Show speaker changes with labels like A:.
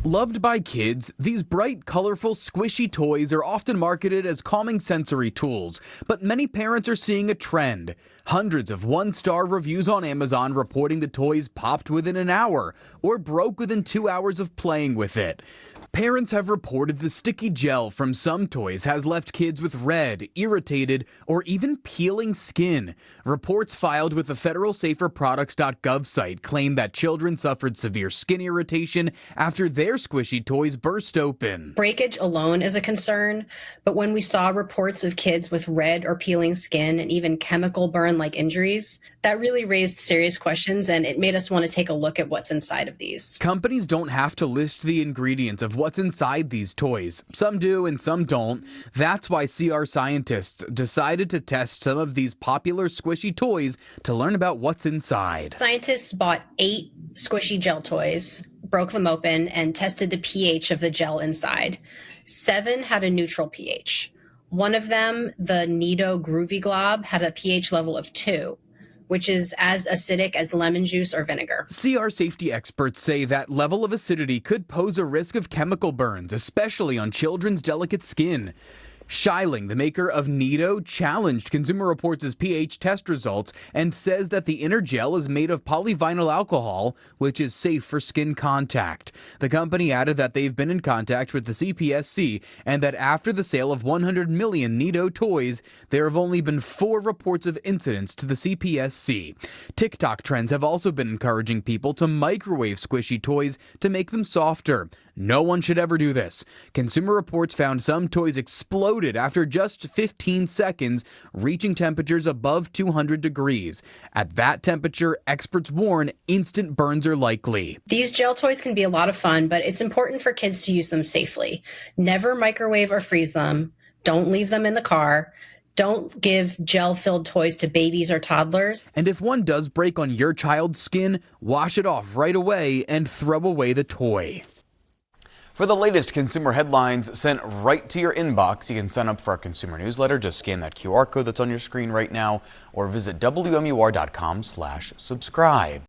A: Loved by kids, these bright, colorful, squishy toys are often marketed as calming sensory tools, but many parents are seeing a trend. Hundreds of one-star reviews on Amazon reporting the toys popped within an hour or broke within 2 hours of playing with it. Parents have reported the sticky gel from some toys has left kids with red, irritated, or even peeling skin. Reports filed with the federal saferproducts.gov site claim that children suffered severe skin irritation after their squishy toys burst open.
B: Breakage alone is a concern, but when we saw reports of kids with red or peeling skin and even chemical burn-like injuries, that really raised serious questions, and it made us want to take a look at what's inside of these.
A: Companies don't have to list the ingredients of what's inside these toys. Some do and some don't. That's why CR scientists decided to test some of these popular squishy toys to learn about what's inside.
B: Scientists bought 8 squishy gel toys, broke them open, and tested the pH of the gel inside. 7 had a neutral pH. One of them, the Nido Groovy Glob, had a pH level of 2, which is as acidic as lemon juice or vinegar.
A: CR safety experts say that level of acidity could pose a risk of chemical burns, especially on children's delicate skin. Scheiling, the maker of Nido, challenged Consumer Reports' pH test results and says that the inner gel is made of polyvinyl alcohol, which is safe for skin contact. The company added that they've been in contact with the CPSC and that after the sale of 100 million Nido toys, there have only been 4 reports of incidents to the CPSC. TikTok trends have also been encouraging people to microwave squishy toys to make them softer. No one should ever do this. Consumer Reports found some toys exploded after just 15 seconds, reaching temperatures above 200 degrees. At that temperature, experts warn instant burns are likely.
B: These gel toys can be a lot of fun, but it's important for kids to use them safely. Never microwave or freeze them. Don't leave them in the car. Don't give gel-filled toys to babies or toddlers.
A: And if one does break on your child's skin, wash it off right away and throw away the toy. For the latest consumer headlines sent right to your inbox, you can sign up for our consumer newsletter. Just scan that QR code that's on your screen right now or visit WMUR.com/subscribe.